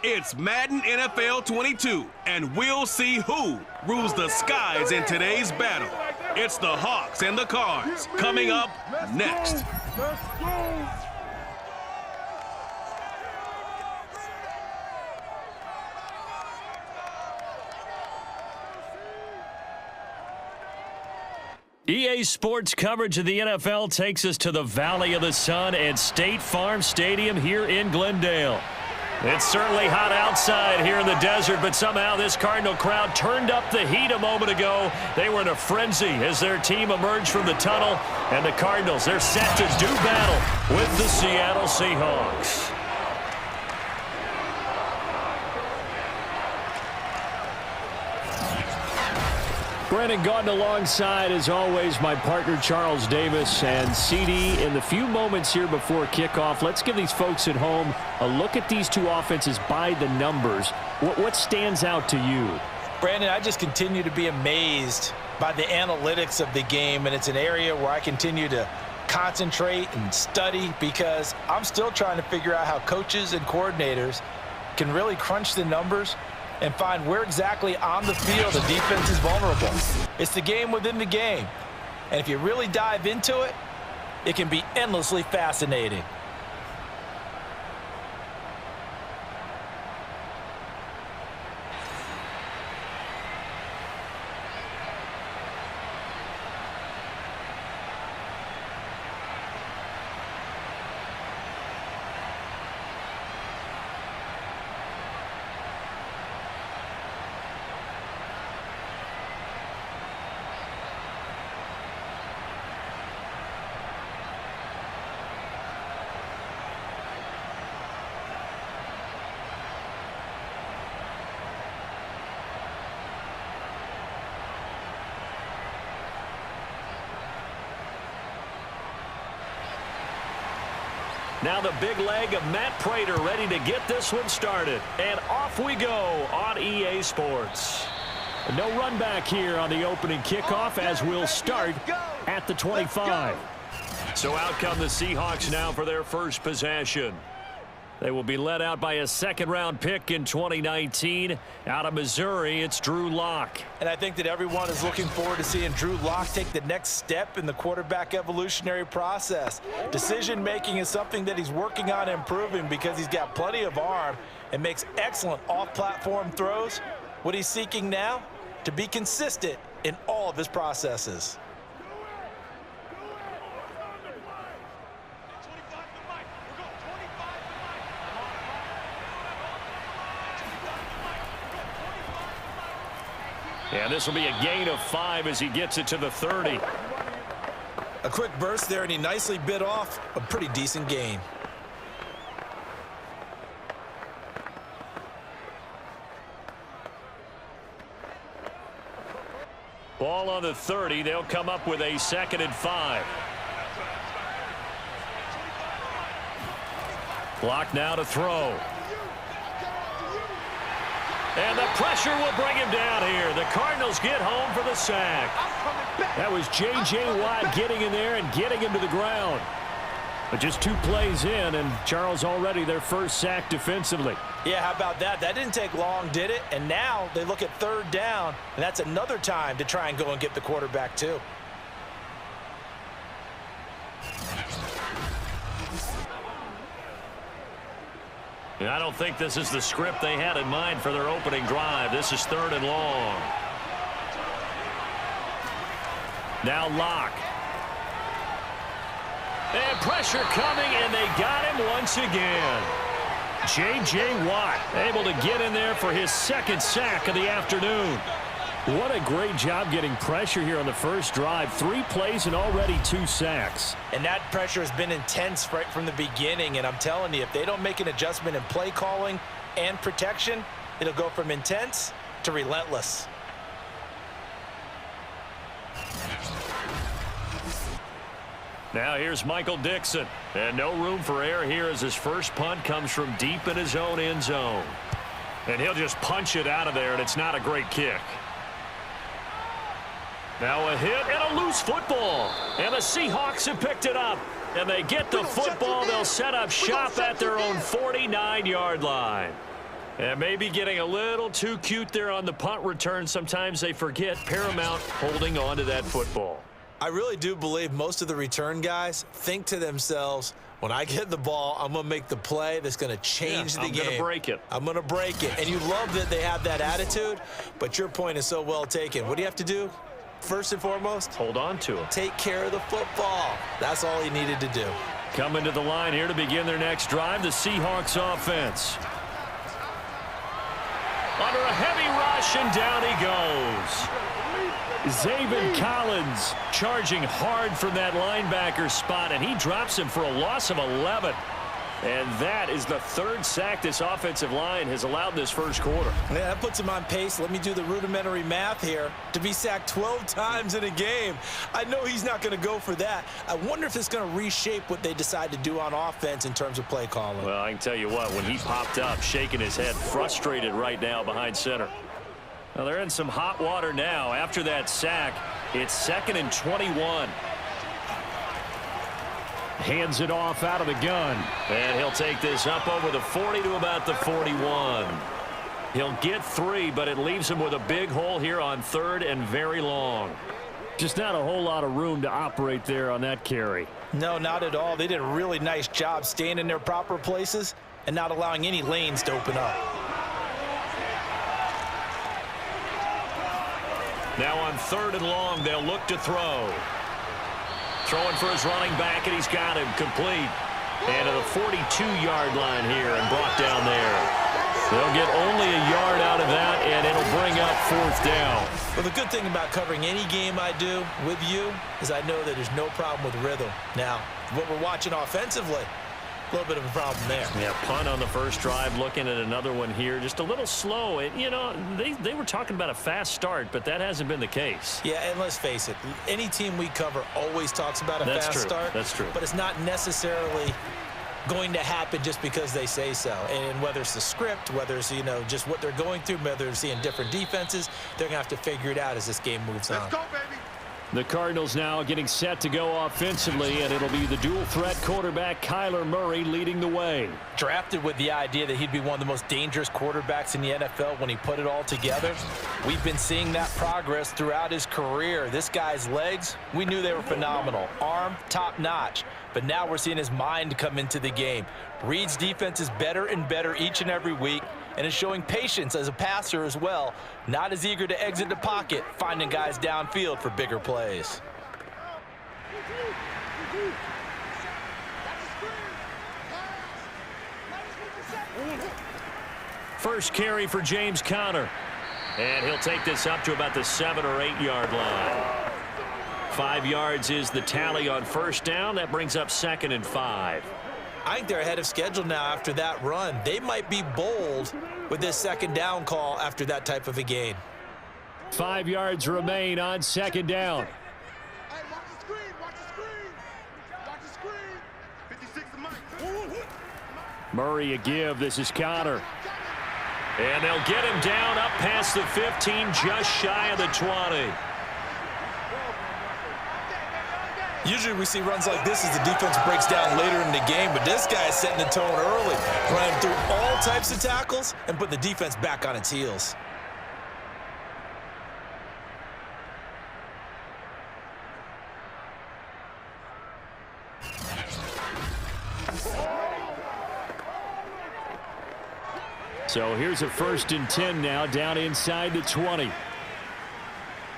It's Madden NFL 22, and we'll see who rules the skies in today's battle. It's the Hawks and the Cards coming up next. Let's go. EA Sports coverage of the NFL takes us to the Valley of the Sun at State Farm Stadium here in Glendale. It's certainly hot outside here in the desert, but somehow this Cardinal crowd turned up the heat a moment ago. They were in a frenzy as their team emerged from the tunnel, and the Cardinals, they're set to do battle with the Seattle Seahawks. Brandon Gaudin alongside, as always, my partner Charles Davis. And CD, in the few moments here before kickoff, let's give these folks at home a look at these two offenses by the numbers. What stands out to you? Brandon, I just continue to be amazed by the analytics of the game, and it's an area where I continue to concentrate and study because I'm still trying to figure out how coaches and coordinators can really crunch the numbers and find where exactly on the field the defense is vulnerable. It's the game within the game. And if you really dive into it, it can be endlessly fascinating. Now the big leg of Matt Prater ready to get this one started. And off we go on EA Sports. No run back here on the opening kickoff as we'll start at the 25. So out come the Seahawks now for their first possession. They will be led out by a second-round pick in 2019. Out of Missouri, it's Drew Lock. And I think that everyone is looking forward to seeing Drew Lock take the next step in the quarterback evolutionary process. Decision-making is something that he's working on improving because he's got plenty of arm and makes excellent off-platform throws. What he's seeking now? To be consistent in all of his processes. And this will be a gain of 5 as he gets it to the 30. A quick burst there, and he nicely bit off a pretty decent gain. Ball on the 30. They'll come up with a 2nd and 5. Block now to throw. And the pressure will bring him down here. The Cardinals get home for the sack. That was J.J. Watt getting in there and getting him to the ground. But just 2 plays in, and Charles already their first sack defensively. Yeah, how about that? That didn't take long, did it? And now they look at 3rd down, and that's another time to try and go and get the quarterback too. I don't think this is the script they had in mind for their opening drive. This is 3rd and long. Now Lock. And pressure coming, and they got him once again. J.J. Watt able to get in there for his 2nd sack of the afternoon. What a great job getting pressure here on the first drive. 3 plays and already 2 sacks. And that pressure has been intense right from the beginning. And I'm telling you, if they don't make an adjustment in play calling and protection, it'll go from intense to relentless. Now here's Michael Dixon. And no room for error here as his first punt comes from deep in his own end zone. And he'll just punch it out of there, and it's not a great kick. Now a hit and a loose football. And the Seahawks have picked it up. And they get the football. They'll set up shop at their own 49-yard line. And maybe getting a little too cute there on the punt return. Sometimes they forget paramount holding on to that football. I really do believe most of the return guys think to themselves, when I get the ball, I'm going to make the play that's going to change the game. I'm going to break it. I'm going to break it. And you love that they have that attitude, but your point is so well taken. What do you have to do? First and foremost, hold on to it. Take care of the football. That's all he needed to do. Coming to the line here to begin their next drive, the Seahawks offense. Under a heavy rush, and down he goes. Zaven Collins charging hard from that linebacker spot, and he drops him for a loss of 11. And that is the third sack this offensive line has allowed this first quarter. Yeah, that puts him on pace. Let me do the rudimentary math here. To be sacked 12 times in a game, I know he's not going to go for that. I wonder if it's going to reshape what they decide to do on offense in terms of play calling. Well, I can tell you what, when he popped up, shaking his head, frustrated right now behind center. Well, they're in some hot water now. After that sack, it's 2nd and 21. Hands it off out of the gun. And he'll take this up over the 40 to about the 41. He'll get 3, but it leaves him with a big hole here on 3rd and very long. Just not a whole lot of room to operate there on that carry. No, not at all. They did a really nice job staying in their proper places and not allowing any lanes to open up. Now on 3rd and long, they'll look to throw. Throwing for his running back, and he's got him complete. And to the 42-yard line here and brought down there. They'll get only a yard out of that, and it'll bring up 4th down. Well, the good thing about covering any game I do with you is I know that there's no problem with rhythm. Now, what we're watching offensively, a little bit of a problem there. Yeah, punt on the first drive, looking at another one here. Just a little slow. You know, they were talking about a fast start, but that hasn't been the case. Yeah, and let's face it, any team we cover always talks about a fast start. That's true. But it's not necessarily going to happen just because they say so. And whether it's the script, whether it's, you know, just what they're going through, whether they're seeing different defenses, they're going to have to figure it out as this game moves on. Let's go, baby. The Cardinals now getting set to go offensively, and it'll be the dual-threat quarterback Kyler Murray leading the way. Drafted with the idea that he'd be one of the most dangerous quarterbacks in the NFL when he put it all together. We've been seeing that progress throughout his career. This guy's legs, we knew they were phenomenal. Arm, top-notch. But now we're seeing his mind come into the game. Reed's defense is better and better each and every week, and is showing patience as a passer as well. Not as eager to exit the pocket, finding guys downfield for bigger plays. First carry for James Conner. And he'll take this up to about the 7 or 8 yard line. 5 yards is the tally on first down. That brings up 2nd and 5. I think they're ahead of schedule now after that run. They might be bold with this 2nd down call after that type of a gain. 5 yards remain on 2nd down. Hey, watch the screen, watch the screen. Watch the screen. 56 to Mike. Murray a give. This is Conner. And they'll get him down up past the 15, just shy of the 20. Usually we see runs like this as the defense breaks down later in the game, but this guy is setting the tone early, running through all types of tackles and put the defense back on its heels. So here's a 1st and 10 now, down inside the 20.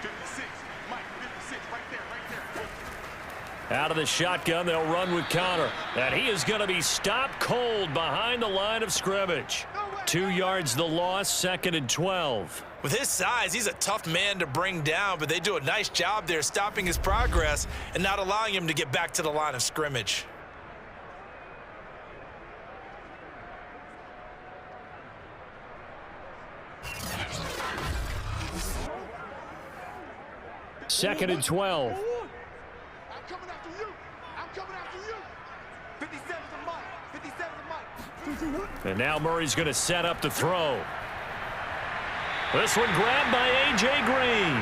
56, Mike, 56, right there. Out of the shotgun, they'll run with Conner. And he is going to be stopped cold behind the line of scrimmage. 2 yards the loss, 2nd and 12. With his size, he's a tough man to bring down, but they do a nice job there stopping his progress and not allowing him to get back to the line of scrimmage. Second and 12. I'm coming after you. I'm coming after you. 57 to Mike. 57 to Mike. And now Murray's going to set up the throw. This one grabbed by A.J. Green.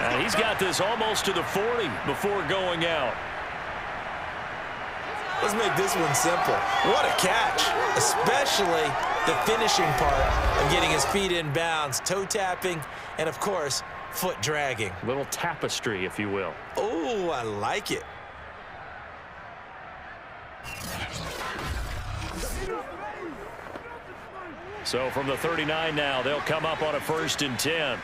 And he's got this almost to the 40 before going out. Let's make this one simple. What a catch, especially the finishing part of getting his feet in bounds, toe tapping, and of course, foot dragging. Little tapestry, if you will. Oh, I like it. So from the 39 now, they'll come up on a 1st and 10.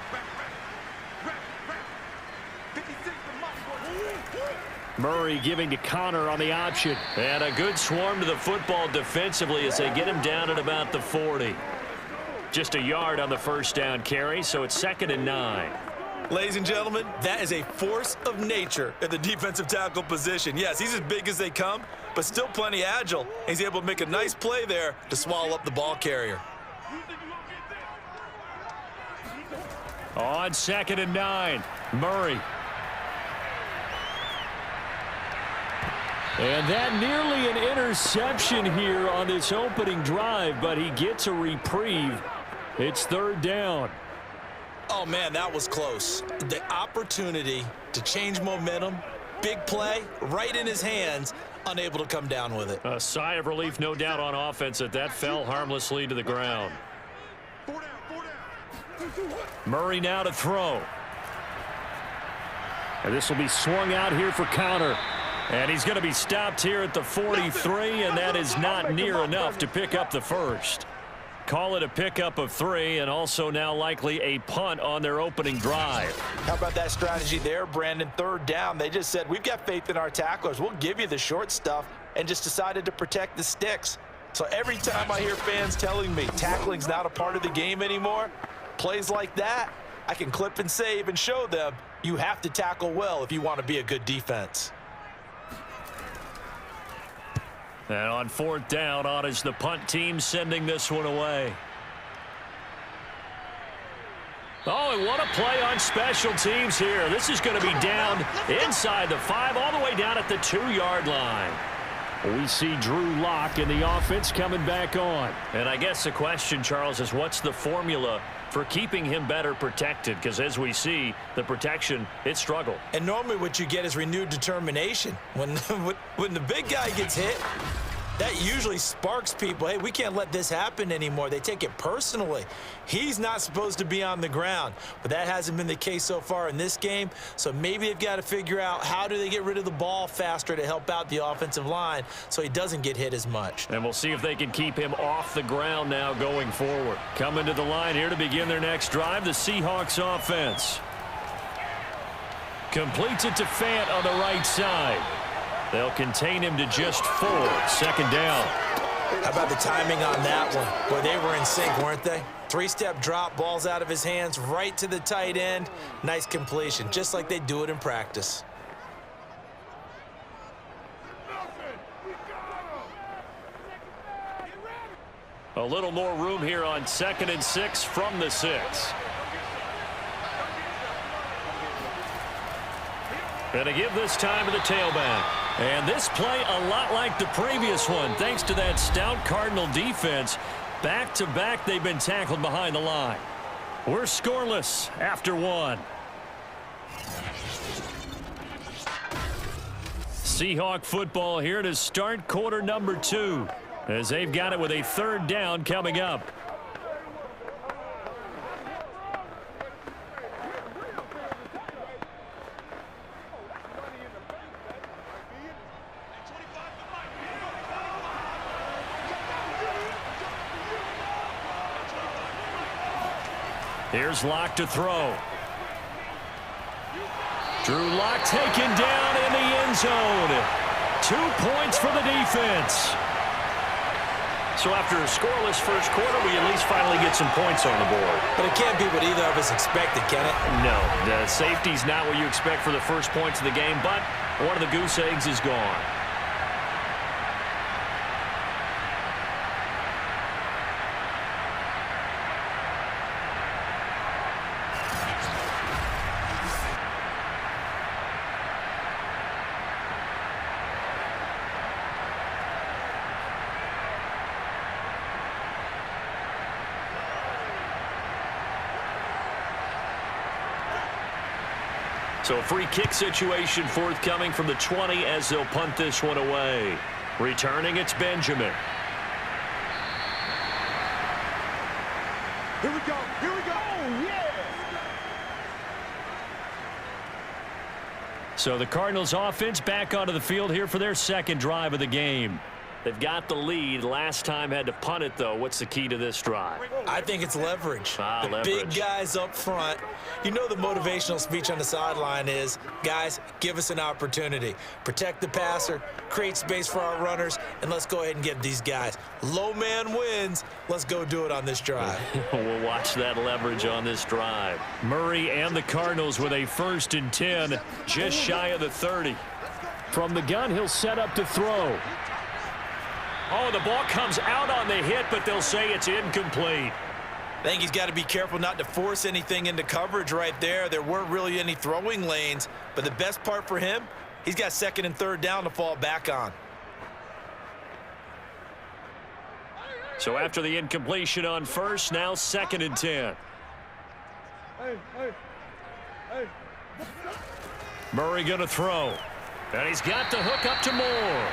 Murray giving to Connor on the option. And a good swarm to the football defensively as they get him down at about the 40. Just a yard on the 1st down carry, so it's 2nd and 9. Ladies and gentlemen, that is a force of nature at the defensive tackle position. Yes, he's as big as they come, but still plenty agile. He's able to make a nice play there to swallow up the ball carrier. On 2nd and 9, Murray. And that nearly an interception here on this opening drive, but he gets a reprieve. It's 3rd down. Oh, man, that was close. The opportunity to change momentum, big play, right in his hands, unable to come down with it. A sigh of relief, no doubt, on offense that fell harmlessly to the ground. Murray now to throw. And this will be swung out here for Connor. And he's going to be stopped here at the 43, and that is not near enough to pick up the first. Call it a pickup of 3, and also now likely a punt on their opening drive. How about that strategy there, Brandon? 3rd down. They just said, we've got faith in our tacklers. We'll give you the short stuff, and just decided to protect the sticks. So every time I hear fans telling me tackling's not a part of the game anymore, plays like that, I can clip and save and show them you have to tackle well if you want to be a good defense. And on 4th down, on is the punt team sending this one away. Oh, and what a play on special teams here. This is going to be down inside the 5, all the way down at the 2-yard line. We see Drew Lock in the offense coming back on. And I guess the question, Charles, is what's the formula for keeping him better protected? Because as we see, the protection, it struggled. And normally what you get is renewed determination. When the big guy gets hit, that usually sparks people. Hey, we can't let this happen anymore. They take it personally. He's not supposed to be on the ground, but that hasn't been the case so far in this game. So maybe they've got to figure out how do they get rid of the ball faster to help out the offensive line so he doesn't get hit as much. And we'll see if they can keep him off the ground now going forward. Coming to the line here to begin their next drive, the Seahawks offense. Completes it to Fant on the right side. They'll contain him to just 4. 2nd down. How about the timing on that one? Boy, they were in sync, weren't they? 3-step drop, balls out of his hands, right to the tight end. Nice completion, just like they do it in practice. A little more room here on 2nd and 6 from the 6. And to give this time to the tailback. And this play a lot like the previous one, thanks to that stout Cardinal defense. Back-to-back, they've been tackled behind the line. We're scoreless after 1. Seahawk football here to start quarter number 2, as they've got it with a 3rd down coming up. Here's Lock to throw. Drew Lock taken down in the end zone. 2 points for the defense. So after a scoreless first quarter, we at least finally get some points on the board. But it can't be what either of us expected, can it? No, the safety's not what you expect for the first points of the game, but one of the goose eggs is gone. So a free kick situation forthcoming from the 20 as they'll punt this one away. Returning, it's Benjamin. Here we go. Here we go. Oh, yeah. So the Cardinals offense back onto the field here for their second drive of the game. They've got the lead. Last time had to punt it, though. What's the key to this drive? I think it's leverage. The Leverage. big guys up front. You know the motivational speech on the sideline is, guys, give us an opportunity. Protect the passer, create space for our runners, and let's go ahead and give these guys. Low man wins. Let's go do it on this drive. We'll watch that leverage on this drive. Murray and the Cardinals with a 1st and 10, just shy of the 30. From the gun, he'll set up to throw. Oh, the ball comes out on the hit, but they'll say it's incomplete. I think he's got to be careful not to force anything into coverage right there. There weren't really any throwing lanes, but the best part for him, he's got 2nd and 3rd down to fall back on. So after the incompletion on 1st, now 2nd and 10. Murray going to throw. And he's got the hook up to Moore.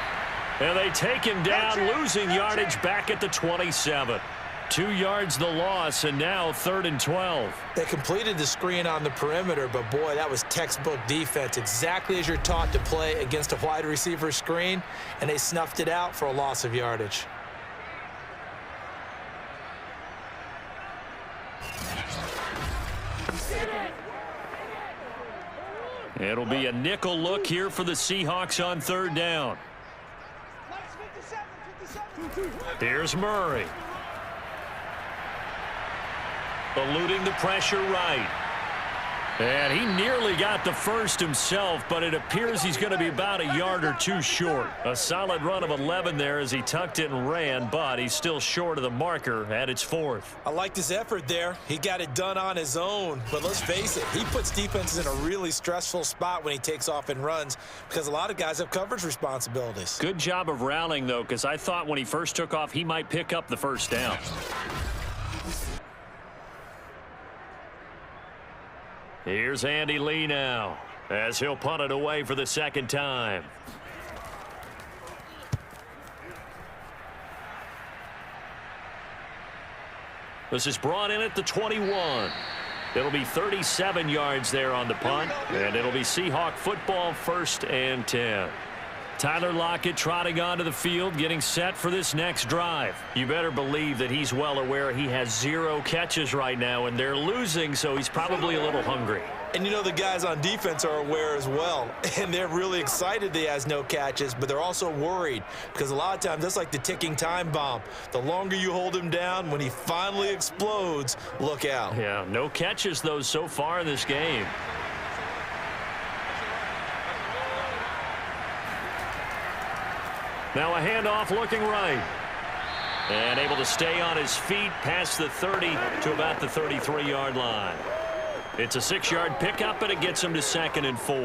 And they take him down, losing yardage back at the 27. 2 yards the loss, and now 3rd and 12. They completed the screen on the perimeter, but boy, that was textbook defense, exactly as you're taught to play against a wide receiver screen, and they snuffed it out for a loss of yardage. It'll be a nickel look here for the Seahawks on 3rd down. Here's Murray. Eluding the pressure right. And he nearly got the first himself, but it appears he's going to be about a yard or two short. A solid run of 11 there as he tucked it and ran, but he's still short of the marker at its 4th. I like his effort there. He got it done on his own, but let's face it, he puts defenses in a really stressful spot when he takes off and runs because a lot of guys have coverage responsibilities. Good job of rallying, though, because I thought when he first took off, he might pick up the 1st down. Here's Andy Lee now, as he'll punt it away for the 2nd time. This is brought in at the 21. It'll be 37 yards there on the punt, and it'll be Seahawk football, 1st and 10. Tyler Lockett trotting onto the field, getting set for this next drive. You better believe that he's well aware he has 0 catches right now, and they're losing, so he's probably a little hungry. And you know the guys on defense are aware as well, and they're really excited that he has no catches, but they're also worried because a lot of times that's like the ticking time bomb. The longer you hold him down, when he finally explodes, look out. Yeah, no catches, though, so far in this game. Now a handoff looking right. And able to stay on his feet past the 30 to about the 33-yard line. It's a 6-yard pickup, and it gets him to 2nd and 4.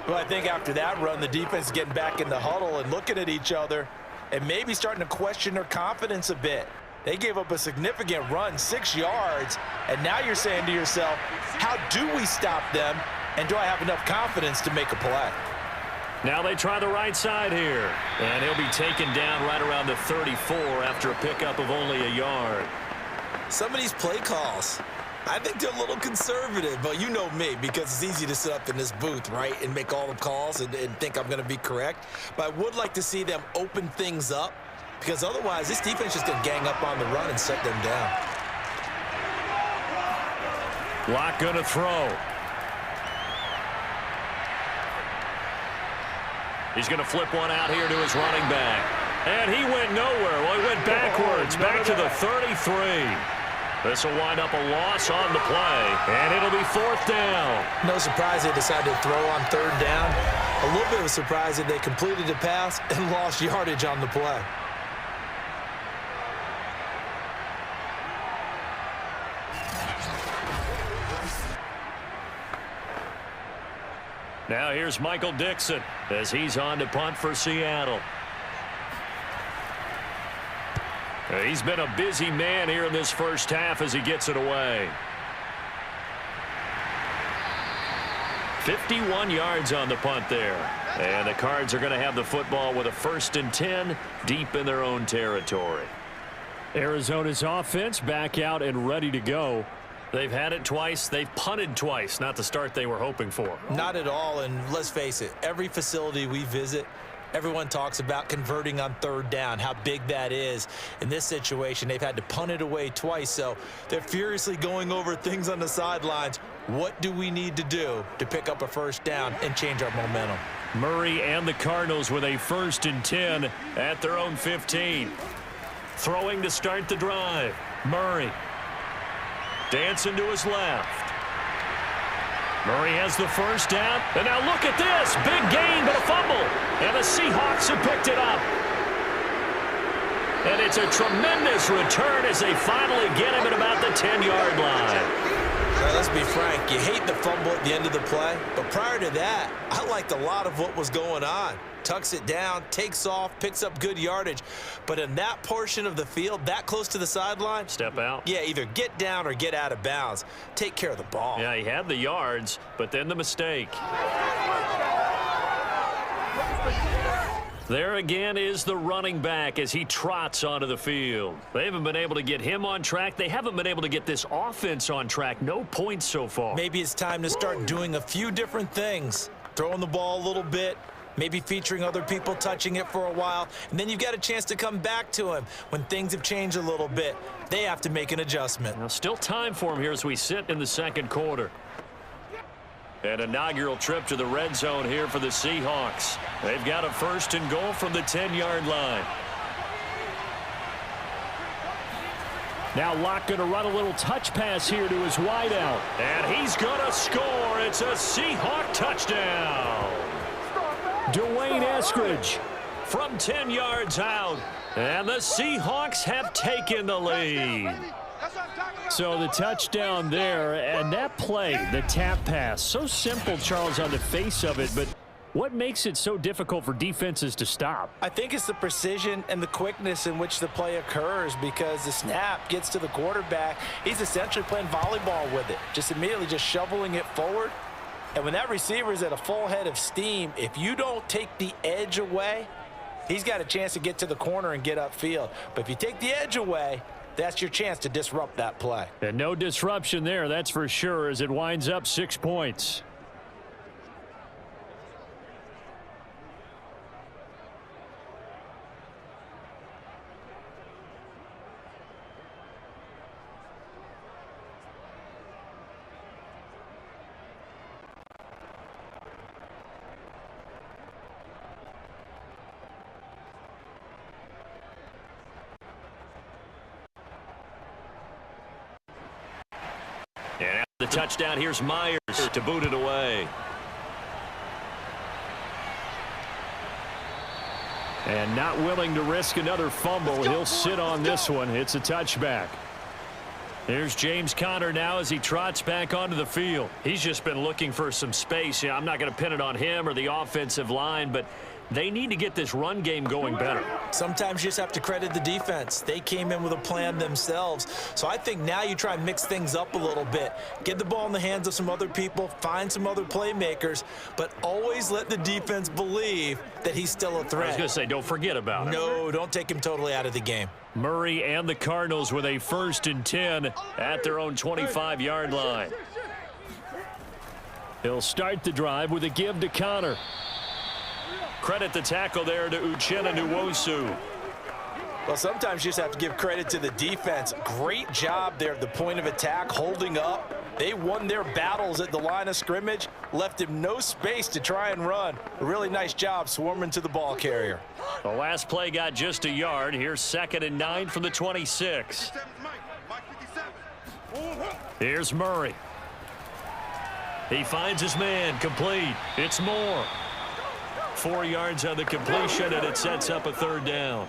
Well, I think after that run, the defense is getting back in the huddle and looking at each other and maybe starting to question their confidence a bit. They gave up a significant run, 6 yards, and now you're saying to yourself, how do we stop them, and do I have enough confidence to make a play? Now they try the right side here, and he'll be taken down right around the 34 after a pickup of only a yard. Some of these play calls, I think they're a little conservative, but you know me, because it's easy to sit up in this booth, right, and make all the calls and think I'm going to be correct. But I would like to see them open things up, because otherwise this defense is going to gang up on the run and set them down. Lock going to throw. He's going to flip one out here to his running back. And he went nowhere. Well, he went backwards, back to the 33. This will wind up a loss on the play, and it'll be 4th down. No surprise they decided to throw on 3rd down. A little bit of a surprise that they completed the pass and lost yardage on the play. Now here's Michael Dixon as he's on to punt for Seattle. He's been a busy man here in this first half as he gets it away. 51 yards on the punt there. And the Cards are going to have the football with a 1st and 10 deep in their own territory. Arizona's offense back out and ready to go. They've had it twice. They've punted twice. Not the start they were hoping for. Not at all, and let's face it, every facility we visit, everyone talks about converting on 3rd down, how big that is. In this situation, they've had to punt it away twice, so they're furiously going over things on the sidelines. What do we need to do to pick up a 1st down and change our momentum? Murray and the Cardinals with a 1st and 10 at their own 15. Throwing to start the drive. Murray. Dancing to his left. Murray has the 1st down. And now look at this. Big gain, but a fumble. And the Seahawks have picked it up. And it's a tremendous return as they finally get him at about the 10-yard line. Now, let's be frank. You hate the fumble at the end of the play. But prior to that, I liked a lot of what was going on. Tucks it down, takes off, picks up good yardage. But in that portion of the field, that close to the sideline, step out. Yeah, either get down or get out of bounds. Take care of the ball. Yeah, he had the yards, but then the mistake. There again is the running back as he trots onto the field. They haven't been able to get him on track. They haven't been able to get this offense on track. No points so far. Maybe it's time to start doing a few different things. Throwing the ball a little bit. Maybe featuring other people touching it for a while, and then you've got a chance to come back to him when things have changed a little bit. They have to make an adjustment. Now, still time for him here as we sit in the 2nd quarter. An inaugural trip to the red zone here for the Seahawks. They've got a 1st and goal from the 10-yard line. Now Locke going to run a little touch pass here to his wideout. And he's going to score. It's a Seahawk touchdown. Dwayne Eskridge from 10 yards out. And the Seahawks have taken the lead. So the touchdown there, and that play, the tap pass, so simple, Charles, on the face of it, but what makes it so difficult for defenses to stop? I think it's the precision and the quickness in which the play occurs, because the snap gets to the quarterback. He's essentially playing volleyball with it, just immediately just shoveling it forward. And when that receiver is at a full head of steam, if you don't take the edge away, he's got a chance to get to the corner and get upfield. But if you take the edge away, that's your chance to disrupt that play. And no disruption there, that's for sure, as it winds up 6 points. And after the touchdown, here's Myers to boot it away. And not willing to risk another fumble. He'll sit on this one. It's a touchback. Here's James Conner now as he trots back onto the field. He's just been looking for some space. Yeah, I'm not going to pin it on him or the offensive line, but they need to get this run game going better. Sometimes you just have to credit the defense. They came in with a plan themselves. So I think now you try and mix things up a little bit. Get the ball in the hands of some other people, find some other playmakers, but always let the defense believe that he's still a threat. I was going to say, don't forget about it. No, don't take him totally out of the game. Murray and the Cardinals with a 1st and 10 at their own 25-yard line. He'll start the drive with a give to Conner. Credit the tackle there to Uchenna Nwosu. Well, sometimes you just have to give credit to the defense. Great job there at the point of attack, holding up. They won their battles at the line of scrimmage, left him no space to try and run. A really nice job swarming to the ball carrier. The last play got just a yard. Here's 2nd and 9 from the 26. Here's Murray. He finds his man, complete. It's Moore. 4 yards on the completion, and it sets up a 3rd down.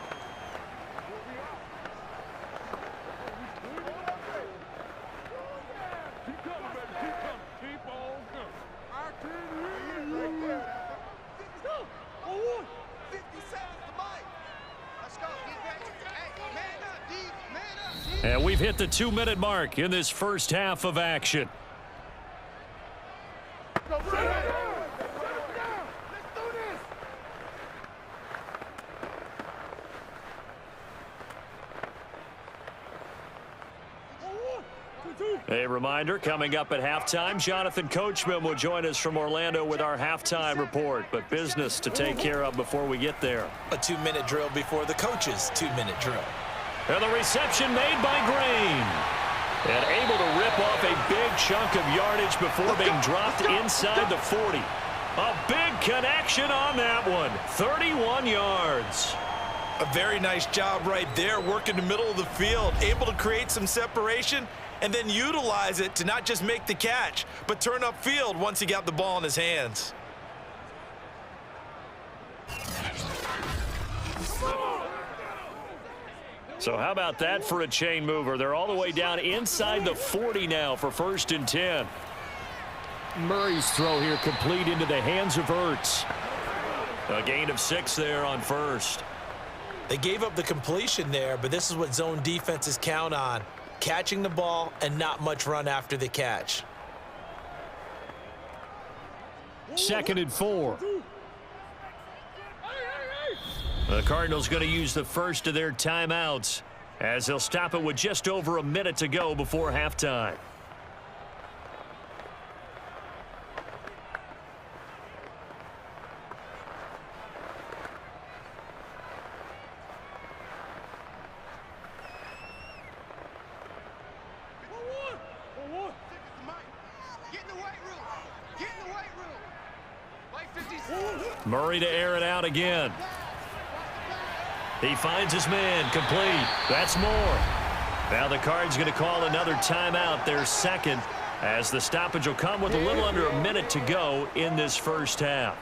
And we've hit the 2-minute mark in this first half of action. A reminder, coming up at halftime, Jonathan Coachman will join us from Orlando with our halftime report. But business to take care of before we get there. A 2-minute drill before the coach's 2-minute drill. And the reception made by Green. And able to rip off a big chunk of yardage before being dropped inside the 40. A big connection on that one. 31 yards. A very nice job right there, working the middle of the field, able to create some separation and then utilize it to not just make the catch, but turn upfield once he got the ball in his hands. So how about that for a chain mover? They're all the way down inside the 40 now for 1st and 10. Murray's throw here complete into the hands of Ertz. A gain of 6 there on 1st. They gave up the completion there, but this is what zone defenses count on. Catching the ball and not much run after the catch. 2nd and 4. The Cardinals going to use the first of their timeouts as they'll stop it with just over a minute to go before halftime. Murray to air it out again. He finds his man, complete. That's more. Now the Cards going to call another timeout, their second, as the stoppage will come with a little under a minute to go in this first half.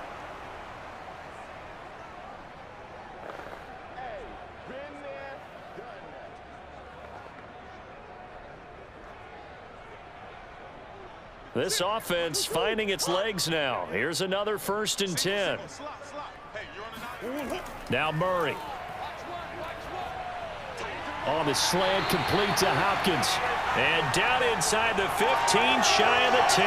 This offense finding its legs now. Here's another 1st and 10. Now Murray. On the slant, complete to Hopkins. And down inside the 15, shy of the 10.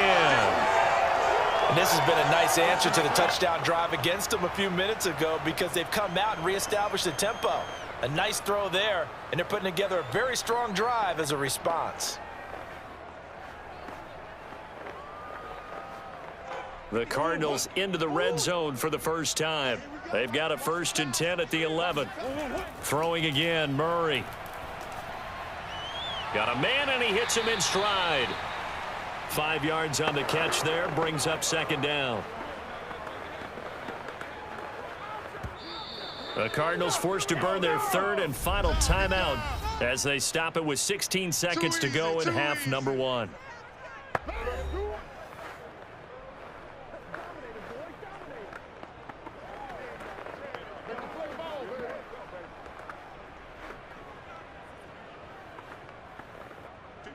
And this has been a nice answer to the touchdown drive against them a few minutes ago because they've come out and reestablished the tempo. A nice throw there, and they're putting together a very strong drive as a response. The Cardinals into the red zone for the first time. They've got a 1st and 10 at the 11. Throwing again, Murray. Got a man, and he hits him in stride. 5 yards on the catch there, brings up 2nd down. The Cardinals forced to burn their 3rd and final timeout as they stop it with 16 seconds to go in half number 1.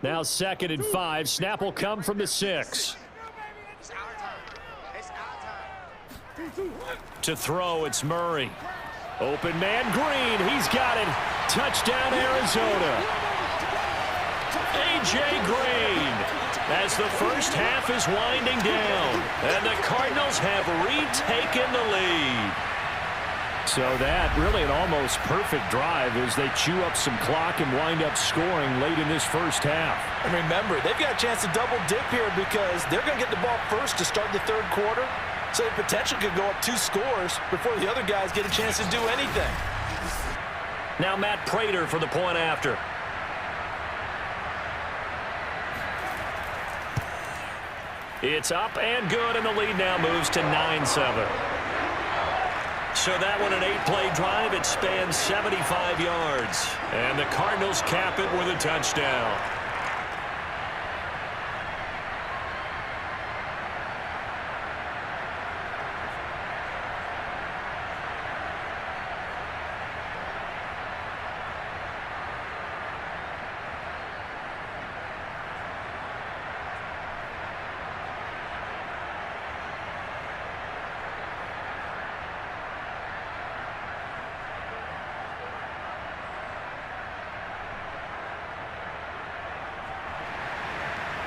Now 2nd and 5. Snap will come from the 6. To throw, it's Murray. Open man, Green. He's got it. Touchdown, Arizona. A.J. Green. As the first half is winding down. And the Cardinals have retaken the lead. So that really an almost perfect drive as they chew up some clock and wind up scoring late in this first half. And remember, they've got a chance to double dip here because they're going to get the ball first to start the 3rd quarter. So the potential could go up 2 scores before the other guys get a chance to do anything. Now Matt Prater for the point after. It's up and good, and the lead now moves to 9-7. So that one, an 8-play drive. It spans 75 yards. And the Cardinals cap it with a touchdown.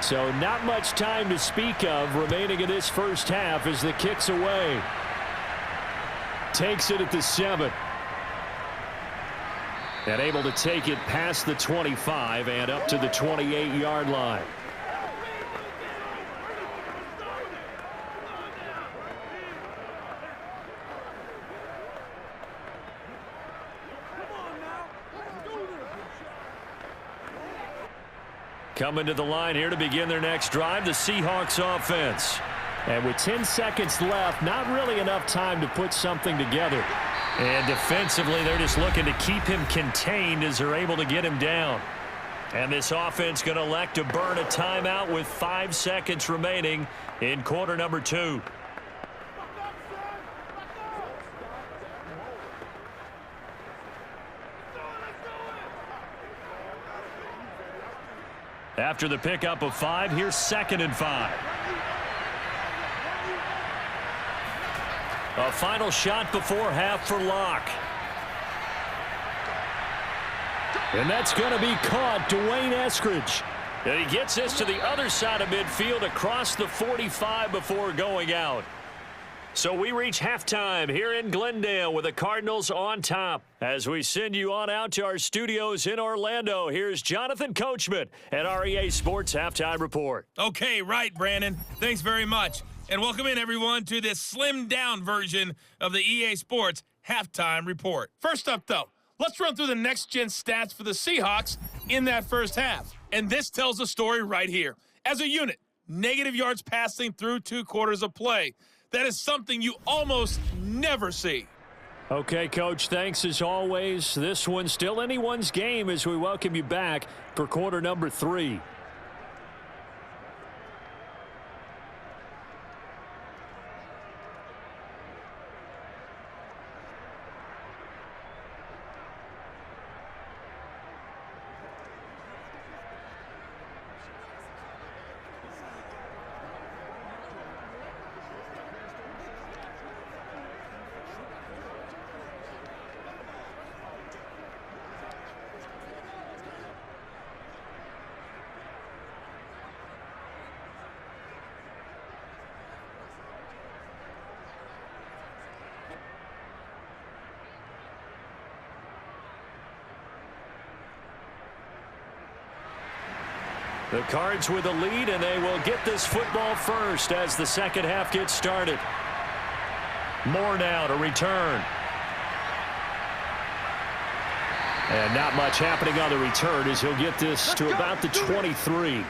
So not much time to speak of remaining in this first half as the kick's away. Takes it at the 7. And able to take it past the 25 and up to the 28-yard line. Coming to the line here to begin their next drive, the Seahawks offense. And with 10 seconds left, not really enough time to put something together. And defensively, they're just looking to keep him contained as they're able to get him down. And this offense going to elect to burn a timeout with 5 seconds remaining in quarter number 2. After the pickup of 5, here's 2nd and 5. A final shot before half for Locke. And that's going to be caught. Dwayne Eskridge. And he gets this to the other side of midfield across the 45 before going out. So we reach halftime here in Glendale with the Cardinals on top. As we send you on out to our studios in Orlando, here's Jonathan Coachman at REA Sports Halftime Report. Okay, right, Brandon. Thanks very much. And welcome in, everyone, to this slimmed-down version of the EA Sports Halftime Report. First up, though, let's run through the next-gen stats for the Seahawks in that first half. And this tells a story right here. As a unit, negative yards passing through 2 quarters of play. That is something you almost never see. Okay, Coach, thanks as always. This one's still anyone's game as we welcome you back for quarter number 3. The Cards with a lead, and they will get this football first as the second half gets started. Moore now to return. And not much happening on the return as he'll get this to about the 23.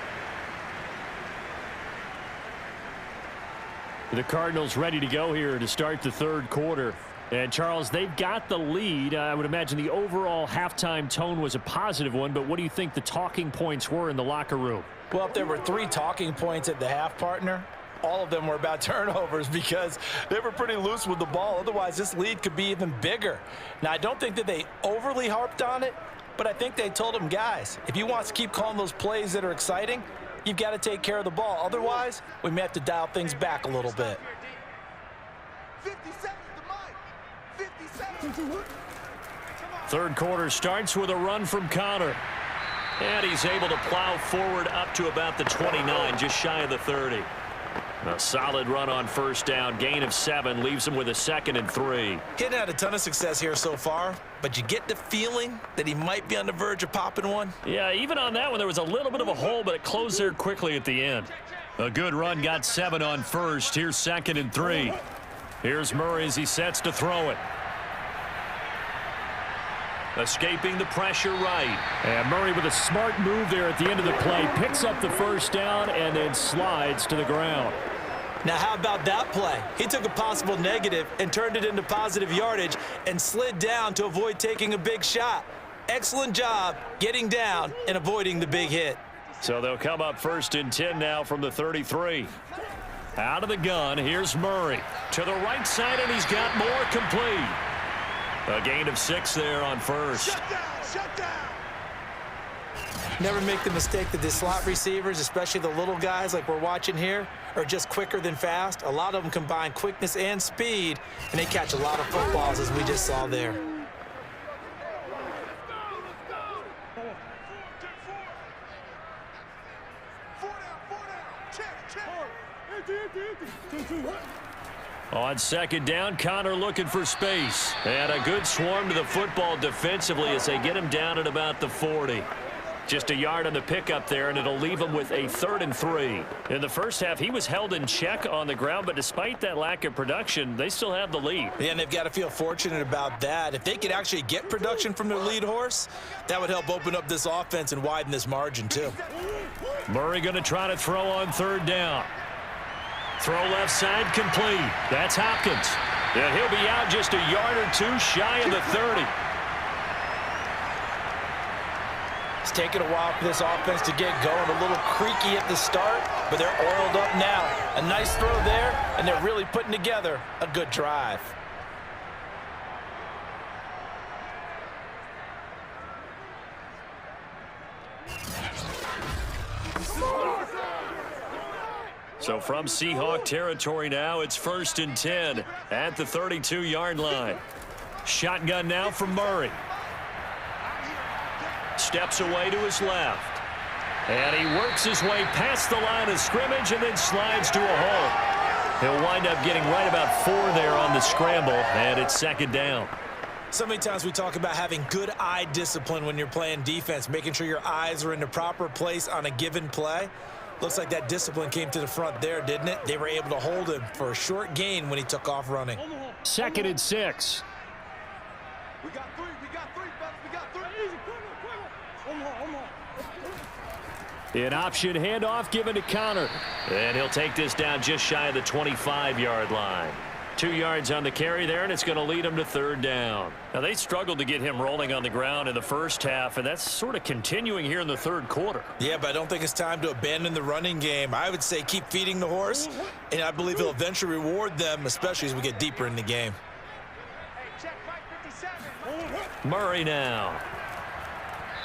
The Cardinals ready to go here to start the third quarter. And, Charles, they've got the lead. I would imagine the overall halftime tone was a positive one, but what do you think the talking points were in the locker room? Well, if there were 3 talking points at the half, partner, all of them were about turnovers because they were pretty loose with the ball. Otherwise, this lead could be even bigger. Now, I don't think that they overly harped on it, but I think they told them, guys, if you want to keep calling those plays that are exciting, you've got to take care of the ball. Otherwise, we may have to dial things back a little bit. 57 to Mike. 57. Third quarter starts with a run from Connor. And he's able to plow forward up to about the 29, just shy of the 30. A solid run on first down. Gain of 7 leaves him with a 2nd and 3. He hadn't had a ton of success here so far, but you get the feeling that he might be on the verge of popping one. Yeah, even on that one, there was a little bit of a hole, but it closed there quickly at the end. A good run, got 7 on first. Here's 2nd and 3. Here's Murray as he sets to throw it. Escaping the pressure right. And Murray with a smart move there at the end of the play. Picks up the first down and then slides to the ground. Now, how about that play? He took a possible negative and turned it into positive yardage and slid down to avoid taking a big shot. Excellent job getting down and avoiding the big hit. So they'll come up 1st and 10 now from the 33. Out of the gun, here's Murray. To the right side, and he's got more complete. A gain of 6 there on first. Shut down, shut down. Never make the mistake that the slot receivers, especially the little guys like we're watching here, are just quicker than fast. A lot of them combine quickness and speed, and they catch a lot of footballs, as we just saw there. On second down, Connor looking for space. And a good swarm to the football defensively as they get him down at about the 40. Just a yard on the pickup there, and it'll leave him with a 3rd and 3. In the first half, he was held in check on the ground, but despite that lack of production, they still have the lead. Yeah, and they've got to feel fortunate about that. If they could actually get production from their lead horse, that would help open up this offense and widen this margin, too. Murray going to try to throw on 3rd down. Throw left side complete. That's Hopkins. And he'll be out just a yard or two shy of the 30. It's taken a while for this offense to get going. A little creaky at the start, but they're oiled up now. A nice throw there, and they're really putting together a good drive. So from Seahawk territory now, it's 1st and 10 at the 32-yard line. Shotgun now from Murray. Steps away to his left. And he works his way past the line of scrimmage and then slides to a hole. He'll wind up getting right about 4 there on the scramble, and it's 2nd down. So many times we talk about having good eye discipline when you're playing defense, making sure your eyes are in the proper place on a given play. Looks like that discipline came to the front there, didn't it? They were able to hold him for a short gain when he took off running. 2nd and 6. We got 3, fellas, we got 3. An option handoff given to Connor. And he'll take this down just shy of the 25-yard line. 2 yards on the carry there, and it's going to lead him to 3rd down. Now, they struggled to get him rolling on the ground in the first half, and that's sort of continuing here in the 3rd quarter. Yeah, but I don't think it's time to abandon the running game. I would say keep feeding the horse, and I believe he'll eventually reward them, especially as we get deeper in the game. Murray now.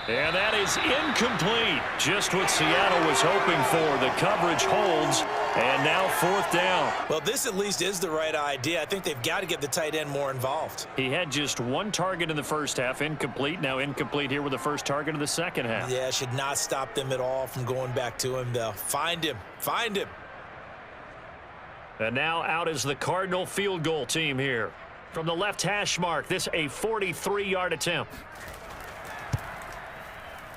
And that is incomplete. Just what Seattle was hoping for. The coverage holds, and now 4th down. Well, this at least is the right idea. I think they've got to get the tight end more involved. He had just 1 target in the first half, incomplete. Now incomplete here with the first target of the second half. Yeah, should not stop them at all from going back to him, though. Find him. Find him. And now out is the Cardinal field goal team here. From the left hash mark, this a 43-yard attempt.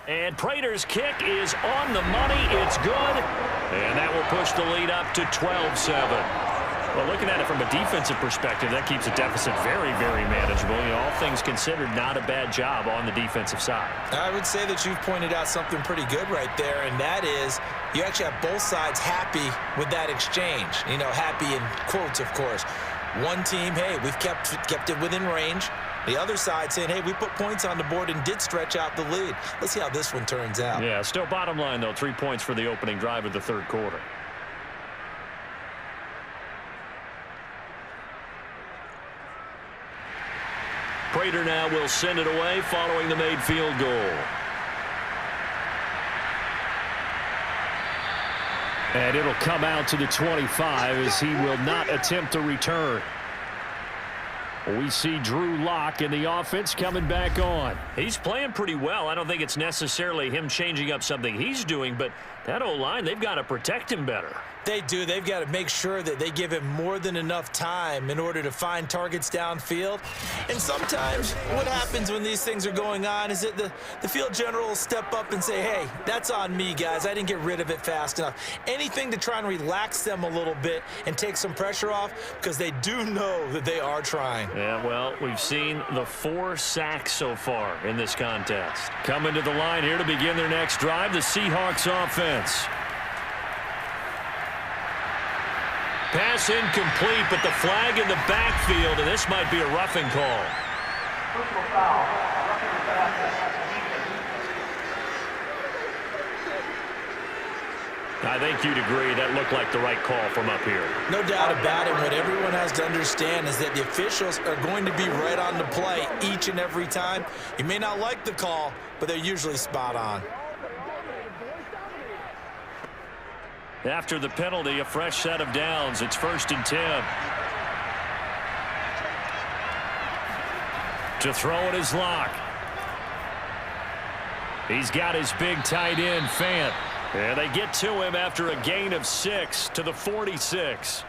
And Prater's kick is on the money. It's good. And that will push the lead up to 12-7. Well, looking at it from a defensive perspective, that keeps the deficit very, very manageable. You know, all things considered, not a bad job on the defensive side. I would say that you've pointed out something pretty good right there, and that is you actually have both sides happy with that exchange. You know, happy in quotes, of course. One team, hey, we've kept it within range. The other side saying, hey, we put points on the board and did stretch out the lead. Let's see how this one turns out. Yeah, still bottom line, though, 3 points for the opening drive of the 3rd quarter. Prater now will send it away following the made field goal. And it'll come out to the 25 as he will not attempt to return. We see Drew Lock in the offense coming back on. He's playing pretty well. I don't think it's necessarily him changing up something he's doing, but that O-line, they've got to protect him better. They do. They've got to make sure that they give him more than enough time in order to find targets downfield. And sometimes what happens when these things are going on is that the field general will step up and say, hey, that's on me, guys. I didn't get rid of it fast enough. Anything to try and relax them a little bit and take some pressure off because they do know that they are trying. Yeah, well, we've seen the 4 sacks so far in this contest. Coming to the line here to begin their next drive, the Seahawks offense. Pass incomplete, but the flag in the backfield, and this might be a roughing call. Personal foul, roughing the pass. I think you'd agree that looked like the right call from up here. No doubt about it. What everyone has to understand is that the officials are going to be right on the play each and every time. You may not like the call, but they're usually spot on. After the penalty, a fresh set of downs. It's 1st and 10. To throw it is Lock. He's got his big tight end, Fant. And they get to him after a gain of 6 to the 46.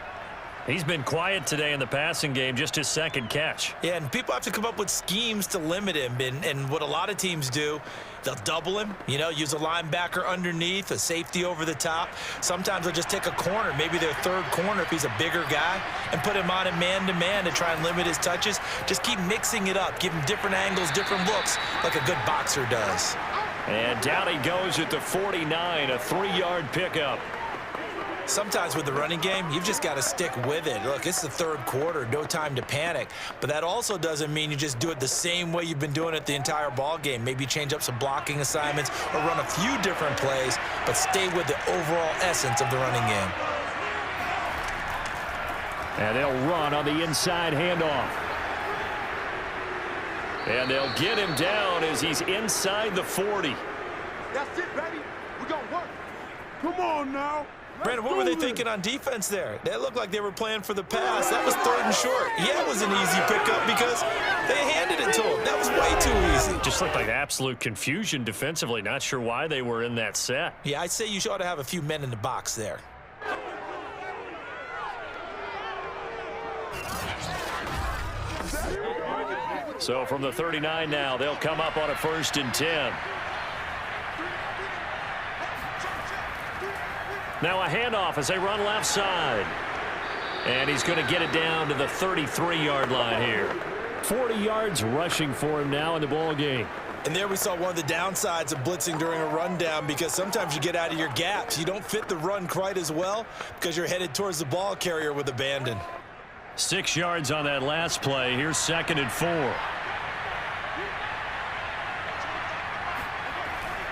He's been quiet today in the passing game, just his second catch. Yeah, and people have to come up with schemes to limit him. And what a lot of teams do, they'll double him, use a linebacker underneath, a safety over the top. Sometimes they'll just take a corner, maybe their third corner if he's a bigger guy, and put him on a man-to-man to try and limit his touches. Just keep mixing it up, give him different angles, different looks, like a good boxer does. And down he goes at the 49, a 3-yard pickup. Sometimes with the running game, you've just got to stick with it. Look, it's the third quarter, no time to panic. But that also doesn't mean you just do it the same way you've been doing it the entire ball game. Maybe change up some blocking assignments or run a few different plays, but stay with the overall essence of the running game. And they'll run on the inside handoff. And they'll get him down as he's inside the 40. That's it, baby. We're going to work. Come on now. Brandon, what were they thinking on defense there? They looked like they were playing for the pass. That was 3rd and short. Yeah, it was an easy pickup because they handed it to him. That was way too easy. Just looked like absolute confusion defensively. Not sure why they were in that set. Yeah, I'd say you ought to have a few men in the box there. So from the 39 now, they'll come up on a 1st and 10. Now a handoff as they run left side. And he's going to get it down to the 33-yard line here. 40 yards rushing for him now in the ball game. And there we saw one of the downsides of blitzing during a rundown, because sometimes you get out of your gaps. You don't fit the run quite as well because you're headed towards the ball carrier with abandon. 6 yards on that last play. Here's 2nd and 4.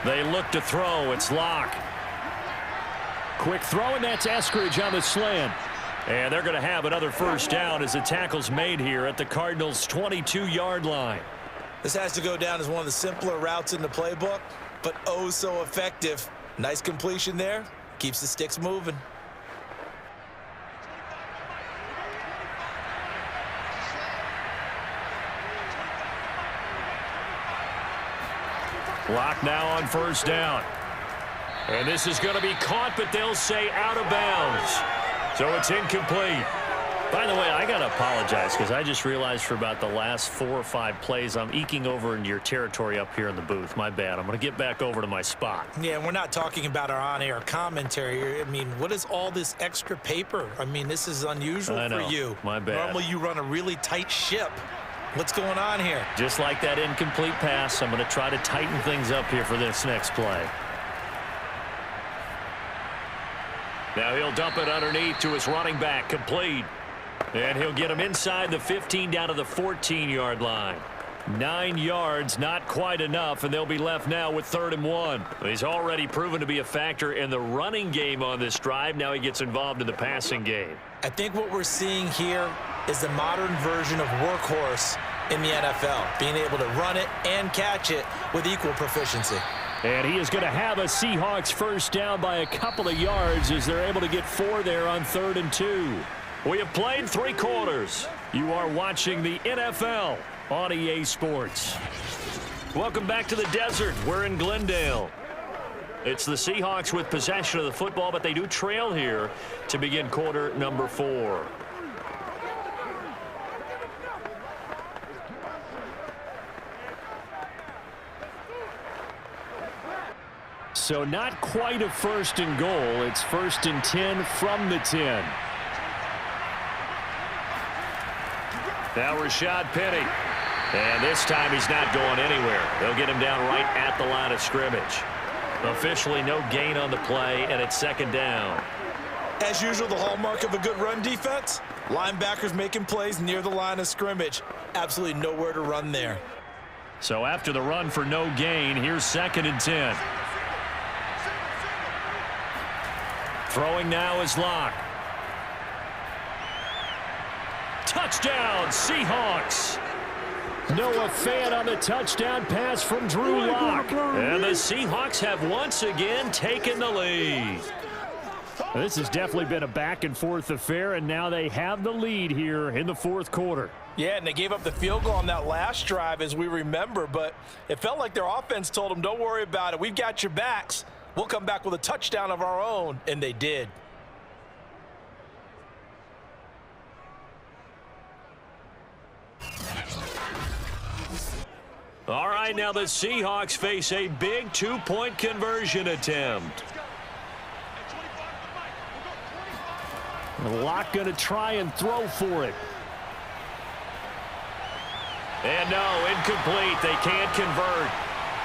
They look to throw. It's Locke. Quick throw, and that's Eskridge on the slant. And they're going to have another 1st down as the tackle's made here at the Cardinals' 22-yard line. This has to go down as one of the simpler routes in the playbook, but oh so effective. Nice completion there. Keeps the sticks moving. Locke now on 1st down. And this is going to be caught, but they'll say out of bounds. So it's incomplete. By the way, I got to apologize because I just realized for about the last 4 or 5 plays, I'm eking over into your territory up here in the booth. My bad. I'm going to get back over to my spot. Yeah, and we're not talking about our on-air commentary. I mean, what is all this extra paper? I mean, this is unusual for you. My bad. Normally you run a really tight ship. What's going on here? Just like that incomplete pass, I'm going to try to tighten things up here for this next play. Now he'll dump it underneath to his running back, complete. And he'll get him inside the 15 down to the 14-yard line. 9 yards, not quite enough, and they'll be left now with 3rd and 1. He's already proven to be a factor in the running game on this drive. Now he gets involved in the passing game. I think what we're seeing here is the modern version of workhorse in the NFL, being able to run it and catch it with equal proficiency. And he is going to have a Seahawks 1st down by a couple of yards as they're able to get 4 there on 3rd and 2. We have played 3 quarters. You are watching the NFL on EA Sports. Welcome back to the desert. We're in Glendale. It's the Seahawks with possession of the football, but they do trail here to begin quarter number 4. So not quite a 1st and goal. It's 1st and 10 from the 10. Now Rashad Penny. And this time he's not going anywhere. They'll get him down right at the line of scrimmage. Officially no gain on the play, and it's 2nd down. As usual, the hallmark of a good run defense, linebackers making plays near the line of scrimmage. Absolutely nowhere to run there. So after the run for no gain, here's 2nd and 10. Throwing now is Locke. Touchdown, Seahawks. Noah Fant on the touchdown pass from Drew Lock. And the Seahawks have once again taken the lead. This has definitely been a back-and-forth affair, and now they have the lead here in the 4th quarter. Yeah, and they gave up the field goal on that last drive, as we remember, but it felt like their offense told them, don't worry about it. We've got your backs. We'll come back with a touchdown of our own, and they did. All right, now the Seahawks face a big two-point conversion attempt. Locke going to try and throw for it. And no, incomplete. They can't convert.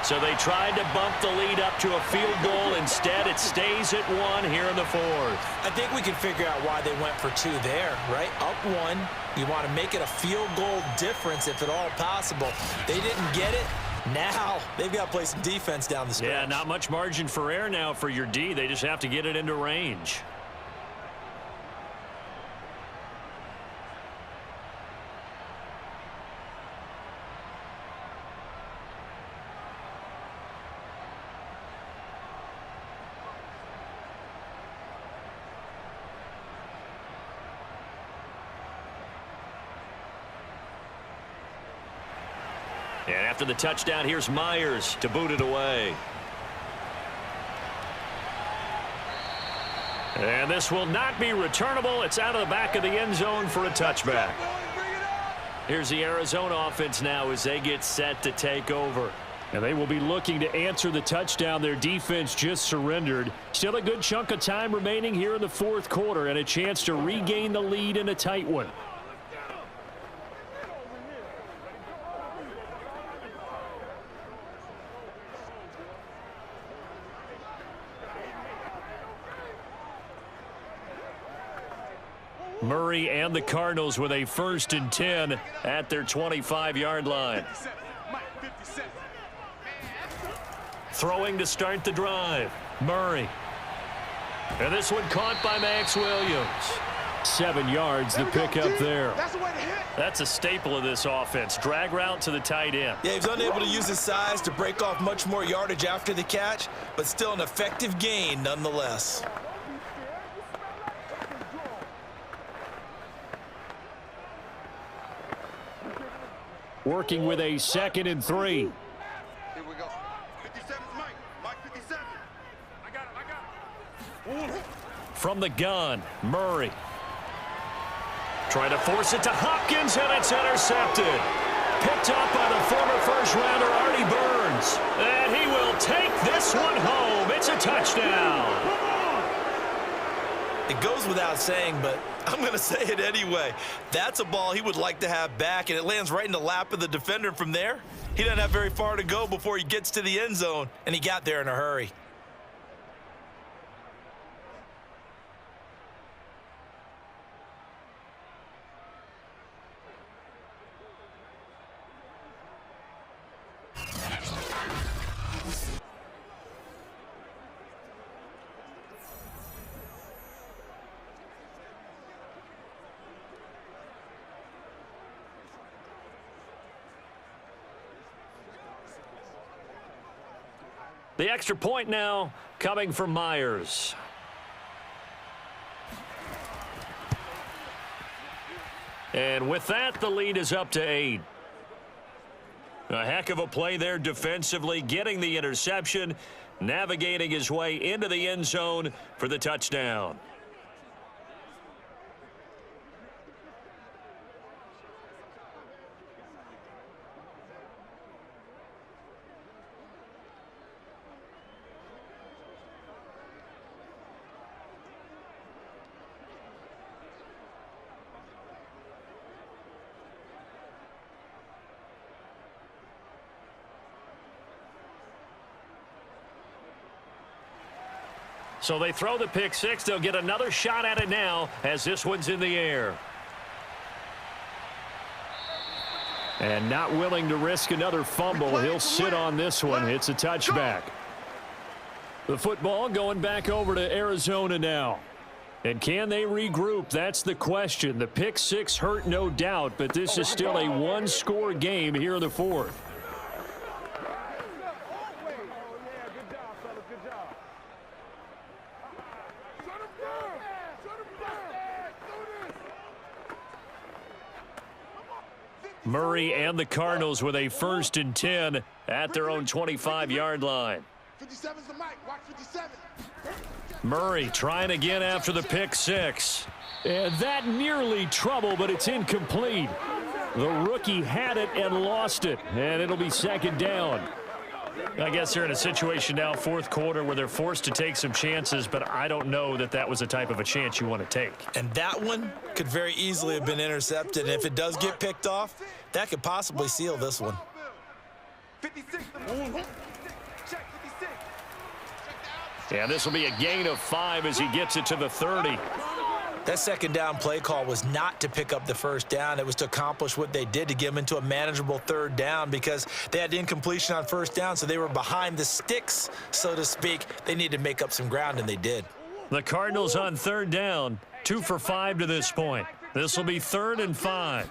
So they tried to bump the lead up to a field goal. Instead, it stays at 1 here in the fourth. I think we can figure out why they went for 2 there, right? Up 1. You want to make it a field goal difference if at all possible. They didn't get it. Now they've got to play some defense down the stretch. Yeah, not much margin for error now for your D. They just have to get it into range. And after the touchdown, here's Myers to boot it away. And this will not be returnable. It's out of the back of the end zone for a touchback. Here's the Arizona offense now as they get set to take over. And they will be looking to answer the touchdown their defense just surrendered. Still a good chunk of time remaining here in the fourth quarter and a chance to regain the lead in a tight one. Murray and the Cardinals with a 1st and 10 at their 25-yard line. Throwing to start the drive. Murray. And this one caught by Max Williams. 7 yards, the pickup there. That's a staple of this offense. Drag route to the tight end. Yeah, he's unable to use his size to break off much more yardage after the catch, but still an effective gain nonetheless. Working with a 2nd and 3. Here we go. 57's Mike. Mike 57. I got it. From the gun, Murray. Trying to force it to Hopkins, and it's intercepted. Picked up by the former first-rounder Artie Burns. And he will take this one home. It's a touchdown. It goes without saying, but I'm going to say it anyway. That's a ball he would like to have back, and it lands right in the lap of the defender. From there, he doesn't have very far to go before he gets to the end zone, and he got there in a hurry. The extra point now coming from Myers. And with that, the lead is up to 8. A heck of a play there defensively, getting the interception, navigating his way into the end zone for the touchdown. So they throw the pick six. They'll get another shot at it now as this one's in the air. And not willing to risk another fumble. He'll sit on this one. It's a touchback. The football going back over to Arizona now. And can they regroup? That's the question. The pick six hurt, no doubt, but this is still a one-score game here in the fourth. Murray and the Cardinals with a 1st and 10 at their own 25-yard line. 57's the mic. Watch 57. Murray trying again after the pick six. And that nearly trouble, but it's incomplete. The rookie had it and lost it, and it'll be second down. I guess they're in a situation now, fourth quarter, where they're forced to take some chances, but I don't know that that was the type of a chance you want to take. And that one could very easily have been intercepted. And if it does get picked off, that could possibly seal this one. 56. Check 56. Yeah, this will be a gain of 5 as he gets it to the 30. That second down play call was not to pick up the first down. It was to accomplish what they did, to get them into a manageable third down, because they had incompletion on first down, so they were behind the sticks, so to speak. They needed to make up some ground, and they did. The Cardinals on third down, 2 for 5 to this point. This will be 3rd and 5.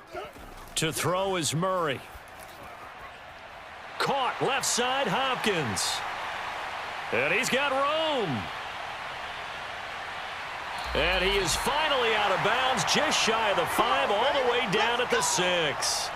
To throw is Murray. Caught left side, Hopkins. And he's got room. And he is finally out of bounds, just shy of the 5, all the way down at the 6.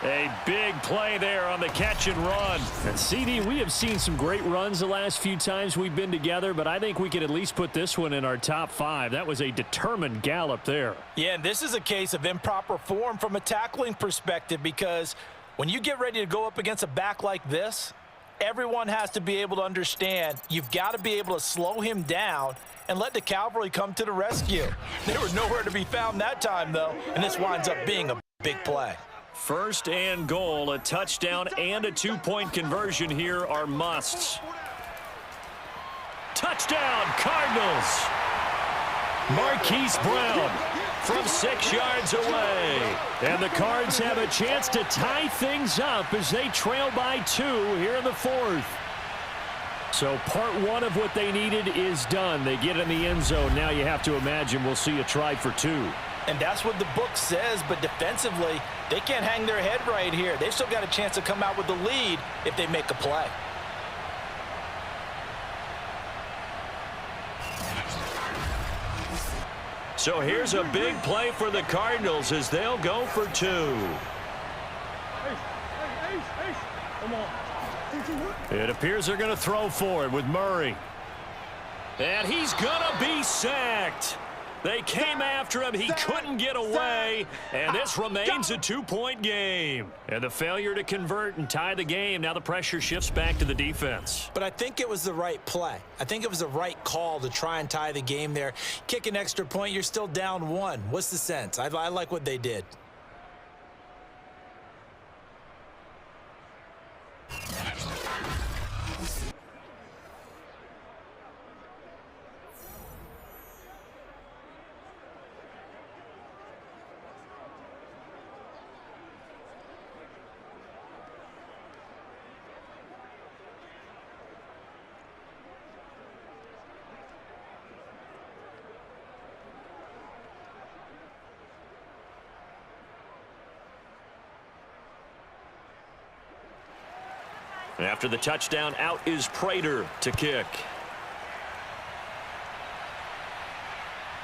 A big play there on the catch and run. And CD, we have seen some great runs the last few times we've been together, but I think we could at least put this one in our top 5. That was a determined gallop there. Yeah, and this is a case of improper form from a tackling perspective, because when you get ready to go up against a back like this, everyone has to be able to understand you've got to be able to slow him down and let the cavalry come to the rescue. They were nowhere to be found that time, though, and this winds up being a big play. 1st and goal, a touchdown and a 2-point conversion here are musts. Touchdown, Cardinals! Marquise Brown from 6 yards away. And the Cards have a chance to tie things up as they trail by 2 here in the 4th. So part 1 of what they needed is done. They get in the end zone. Now you have to imagine we'll see a try for 2. And that's what the book says, but defensively, they can't hang their head right here. They've still got a chance to come out with the lead if they make a play. So here's a big play for the Cardinals as they'll go for 2. It appears they're going to throw for it with Murray. And he's going to be sacked. They came after him. He couldn't get away. And this remains a 2-point game. And the failure to convert and tie the game. Now the pressure shifts back to the defense. But I think it was the right play. I think it was the right call to try and tie the game there. Kick an extra point, you're still down 1. What's the sense? I like what they did. After the touchdown, out is Prater to kick.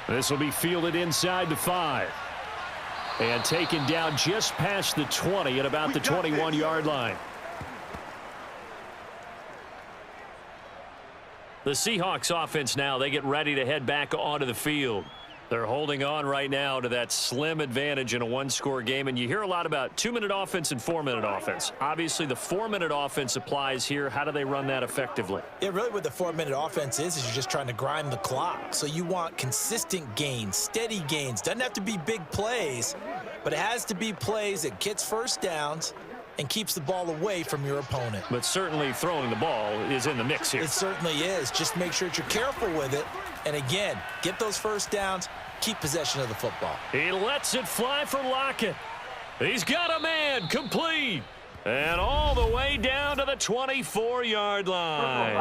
This will be fielded inside the 5. And taken down just past the 20 at about the 21-yard line. The Seahawks offense now, they get ready to head back onto the field. They're holding on right now to that slim advantage in a 1-score game. And you hear a lot about 2-minute offense and 4-minute offense. Obviously, the 4-minute offense applies here. How do they run that effectively? Yeah, really what the 4-minute offense is you're just trying to grind the clock. So you want consistent gains, steady gains. Doesn't have to be big plays, but it has to be plays that gets first downs and keeps the ball away from your opponent. But certainly throwing the ball is in the mix here. It certainly is. Just make sure that you're careful with it. And again, get those first downs, keep possession of the football. He lets it fly for Lockett. He's got a man, complete. And all the way down to the 24-yard line.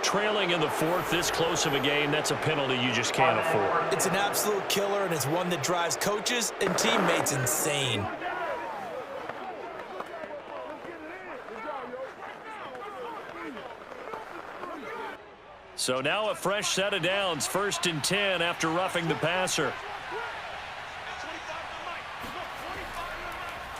Trailing in the 4th, this close of a game, that's a penalty you just can't afford. It's an absolute killer, and it's one that drives coaches and teammates insane. So now a fresh set of downs, 1st and 10 after roughing the passer.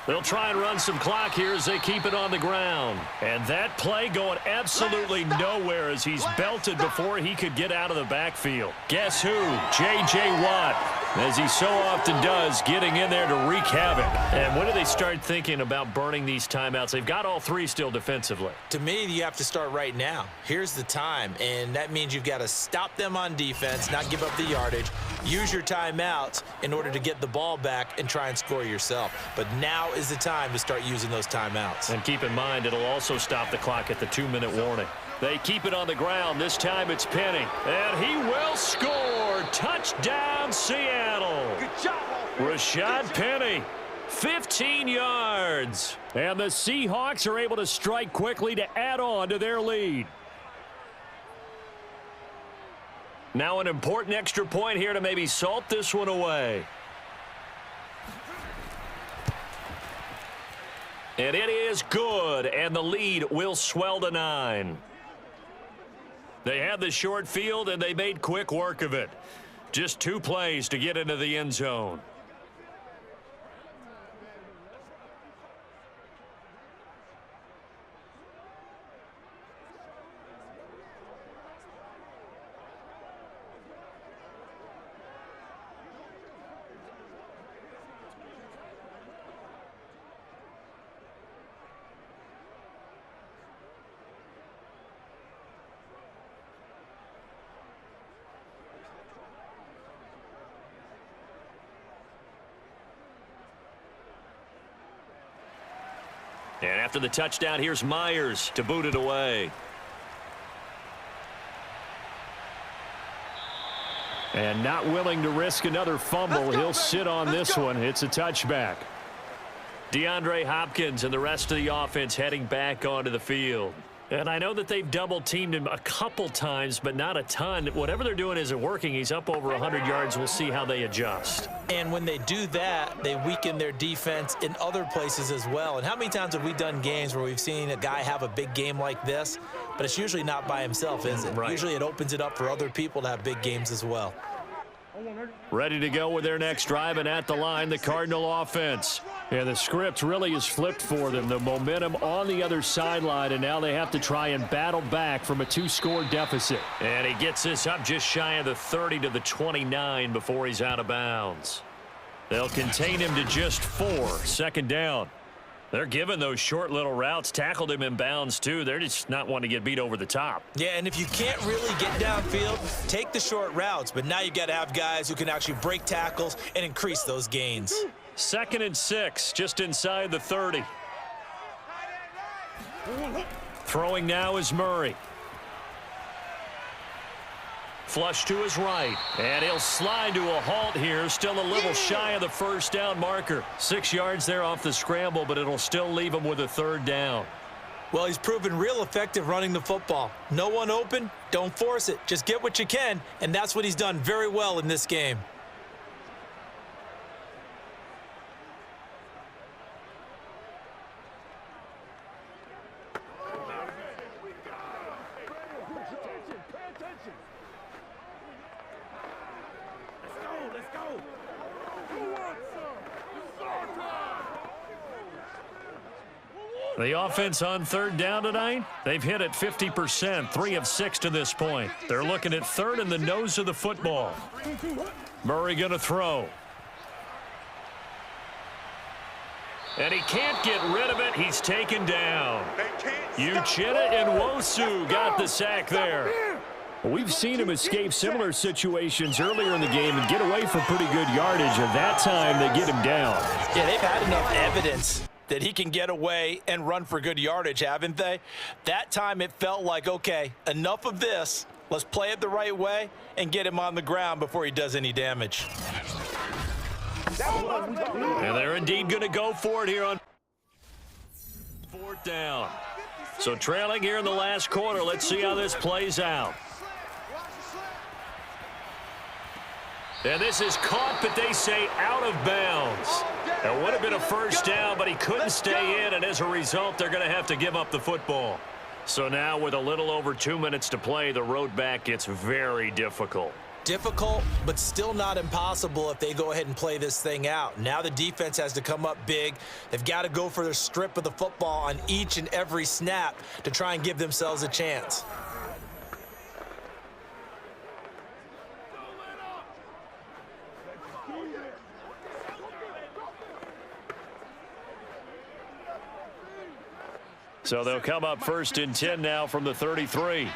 They'll try and run some clock here as they keep it on the ground. And that play going absolutely nowhere as he's belted before he could get out of the backfield. Guess who? J.J. Watt, as he so often does, getting in there to wreak havoc. And when do they start thinking about burning these timeouts? They've got all three still defensively. To me, you have to start right now. Here's the time, and that means you've got to stop them on defense, not give up the yardage, use your timeouts in order to get the ball back and try and score yourself. But now is the time to start using those timeouts. And keep in mind, it'll also stop the clock at the 2-minute warning. They keep it on the ground. This time it's Penny. And he will score. Touchdown, Seattle. Good job. Rashad Penny, 15 yards. And the Seahawks are able to strike quickly to add on to their lead. Now an important extra point here to maybe salt this one away. And it is good, and the lead will swell to 9. They had the short field, and they made quick work of it. Just 2 plays to get into the end zone. And after the touchdown, here's Myers to boot it away. And not willing to risk another fumble. He'll sit on this one. It's a touchback. DeAndre Hopkins and the rest of the offense heading back onto the field. And I know that they've double-teamed him a couple times, but not a ton. Whatever they're doing isn't working. He's up over 100 yards. We'll see how they adjust. And when they do that, they weaken their defense in other places as well. And how many times have we done games where we've seen a guy have a big game like this, but it's usually not by himself, is it? Right. Usually it opens it up for other people to have big games as well. Ready to go with their next drive, and at the line, the Cardinal offense. Yeah, the script really is flipped for them. The momentum on the other sideline, and now they have to try and battle back from a 2-score deficit. And he gets this up just shy of the 30 to the 29 before he's out of bounds. They'll contain him to just 4. 2nd down. They're giving those short little routes. Tackled him in bounds, too. They're just not wanting to get beat over the top. Yeah, and if you can't really get downfield, take the short routes. But now you've got to have guys who can actually break tackles and increase those gains. 2nd and 6, just inside the 30. Throwing now is Murray. Flush to his right, and he'll slide to a halt here, still a little shy of the 1st down marker. 6 yards there off the scramble, but it'll still leave him with a 3rd down. Well, he's proven real effective running the football. No one open, don't force it. Just get what you can, and that's what he's done very well in this game. The offense on 3rd down tonight, they've hit it 50%, 3 of 6 to this point. They're looking at 3rd in the nose of the football. Murray going to throw. And he can't get rid of it. He's taken down. Uchenna and Nwosu got the sack there. We've seen him escape similar situations earlier in the game and get away from pretty good yardage, and that time they get him down. Yeah, they've had enough evidence that he can get away and run for good yardage, haven't they? That time it felt like, okay, enough of this. Let's play it the right way and get him on the ground before he does any damage. And they're indeed going to go for it here on 4th down. So trailing here in the last quarter. Let's see how this plays out. And this is caught, but they say out of bounds. It would have been a 1st down, but he couldn't stay in, and as a result, they're going to have to give up the football. So now with a little over 2 minutes to play, the road back gets very difficult. Difficult, but still not impossible if they go ahead and play this thing out. Now the defense has to come up big. They've got to go for their strip of the football on each and every snap to try and give themselves a chance. So they'll come up 1st and 10 now from the 33.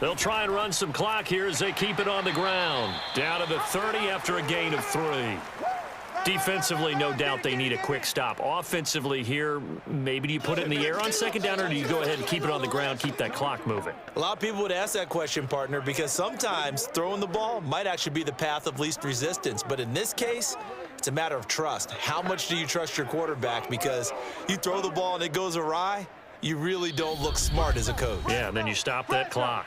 They'll try and run some clock here as they keep it on the ground. Down to the 30 after a gain of 3. Defensively, no doubt they need a quick stop. Offensively here, maybe do you put it in the air on 2nd down, or do you go ahead and keep it on the ground, keep that clock moving? A lot of people would ask that question, partner, because sometimes throwing the ball might actually be the path of least resistance. But in this case, it's a matter of trust. How much do you trust your quarterback? Because you throw the ball and it goes awry, you really don't look smart as a coach. Yeah, and then you stop that clock.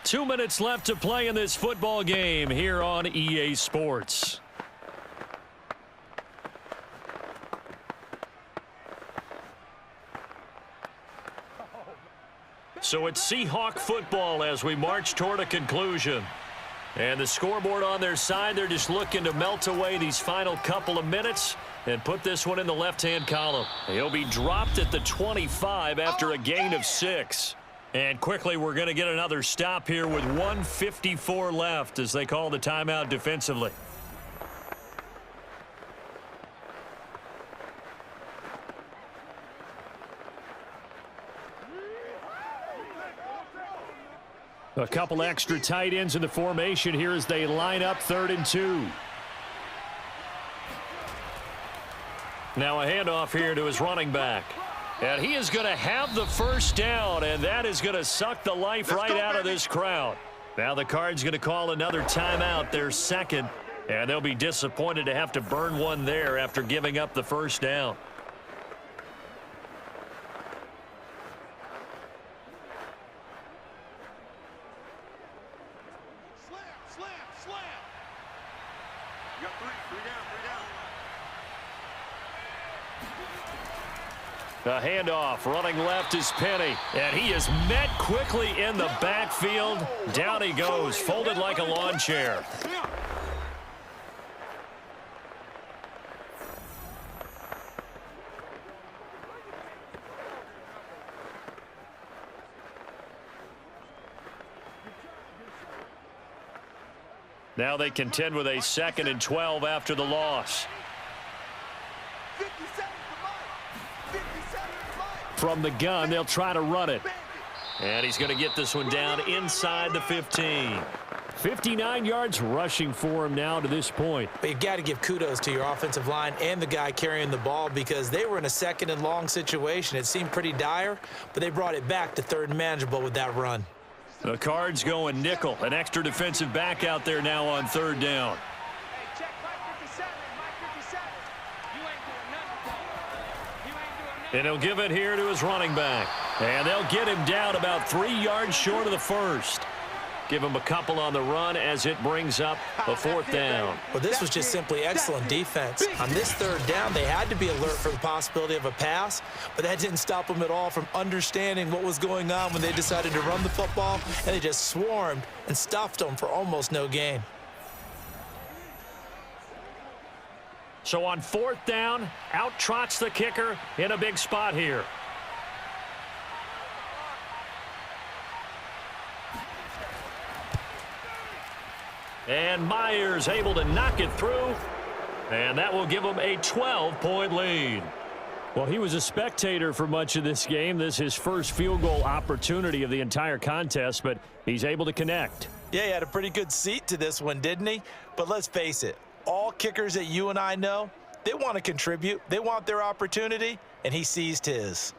2 minutes left to play in this football game here on EA Sports. So it's Seahawk football as we march toward a conclusion. And the scoreboard on their side, they're just looking to melt away these final couple of minutes and put this one in the left-hand column. He'll be dropped at the 25 after a gain of 6. And quickly, we're going to get another stop here with 1:54 left as they call the timeout defensively. A couple extra tight ends in the formation here as they line up 3rd and 2. Now a handoff here to his running back. And he is going to have the 1st down, and that is going to suck the life right out of this crowd. Now the Cards going to call another timeout, their 2nd, and they'll be disappointed to have to burn one there after giving up the 1st down. A handoff, running left is Penny, and he is met quickly in the backfield. Down he goes, folded like a lawn chair. Now they contend with a 2nd and 12 after the loss. From the gun, they'll try to run it. And he's going to get this one down inside the 15. 59 yards rushing for him now to this point. But you've got to give kudos to your offensive line and the guy carrying the ball because they were in a 2nd and long situation. It seemed pretty dire, but they brought it back to 3rd and manageable with that run. The Cards going nickel. An extra defensive back out there now on 3rd down. And he'll give it here to his running back. And they'll get him down about 3 yards short of the 1st. Give him a couple on the run as it brings up a 4th down. Well, this was just simply excellent defense. On this 3rd down, they had to be alert for the possibility of a pass, but that didn't stop them at all from understanding what was going on when they decided to run the football, and they just swarmed and stuffed them for almost no gain. So on 4th down, out trots the kicker in a big spot here. And Myers able to knock it through, and that will give them a 12-point lead. Well, he was a spectator for much of this game. This is his first field goal opportunity of the entire contest, but he's able to connect. Yeah, he had a pretty good seat to this one, didn't he? But let's face it, all kickers that you and I know, they want to contribute. They want their opportunity, and he seized his.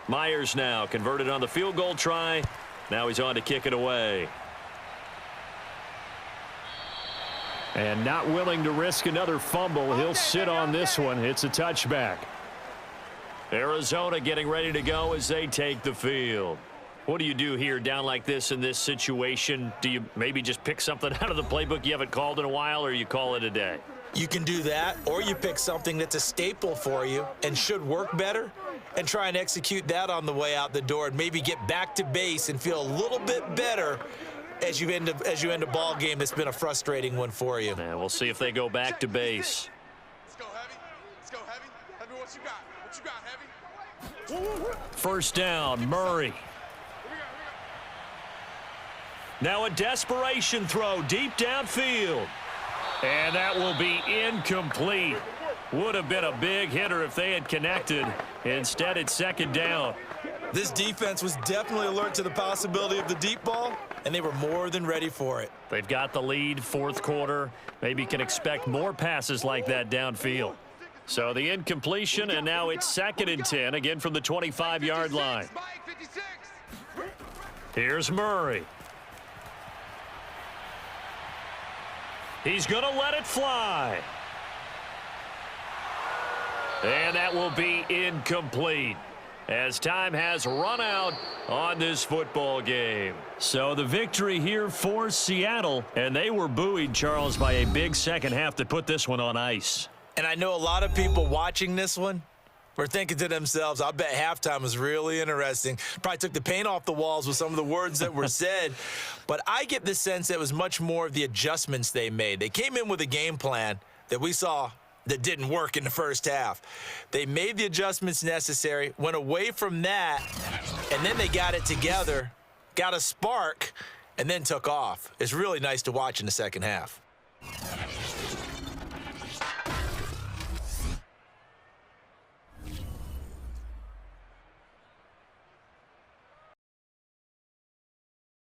Myers now converted on the field goal try. Now he's on to kick it away. And not willing to risk another fumble. He'll sit on this one. It's a touchback. Arizona getting ready to go as they take the field. What do you do here down like this in this situation? Do you maybe just pick something out of the playbook you haven't called in a while, or you call it a day? You can do that, or you pick something that's a staple for you and should work better and try and execute that on the way out the door and maybe get back to base and feel a little bit better as you end a ball game that's been a frustrating one for you. And we'll see if they go back to base. Let's go, Heavy. Let's go, Heavy. Heavy, what you got? What you got, Heavy? First down, Murray. Now a desperation throw deep downfield. And that will be incomplete. Would have been a big hitter if they had connected. Instead, it's second down. This defense was definitely alert to the possibility of the deep ball, and they were more than ready for it. They've got the lead, fourth quarter. Maybe can expect more passes like that downfield. So the incompletion, and now it's 2nd and 10, again from the 25-yard line. Here's Murray. He's going to let it fly. And that will be incomplete, as time has run out on this football game. So the victory here for Seattle, and they were buoyed, Charles, by a big second half that put this one on ice. And I know a lot of people watching this one were thinking to themselves, I bet halftime was really interesting. Probably took the paint off the walls with some of the words that were said. But I get the sense that it was much more of the adjustments they made. They came in with a game plan that we saw that didn't work in the first half. They made the adjustments necessary, went away from that, and then they got it together, got a spark, and then took off. It's really nice to watch in the second half.